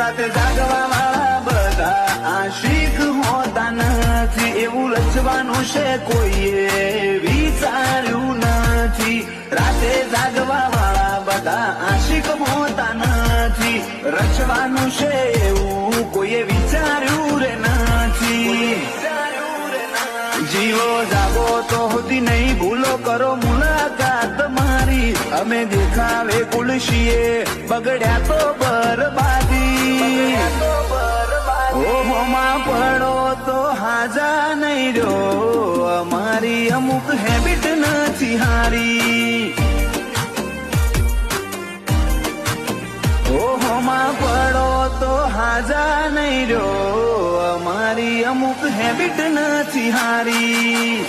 રાતે જાગવા વાળા બધા આશિક હોતા નથી, એવું રચવાનું છે કોઈએ વિચાર્યું નથી. રાતે જાગવા વાળા બધા આશિક હોતા નથી, રચવાનું છે એવું કોઈએ વિચાર્યું રે નથી. જીવો જાગો તો હોતી નહીં, ભૂલો કરો મુલાકાત મારી. અમે દેખાવે કુલશીએ બગડ્યા તો બરબાદી. ઓહોમાં પડો તો હાજા નહીં રહ્યો, અમારી અમુક હેબિટ નથી હારી. ઓહોમાં પડો તો હાજા નહીં રહ્યો, અમારી અમુક હેબિટ નથી હારી.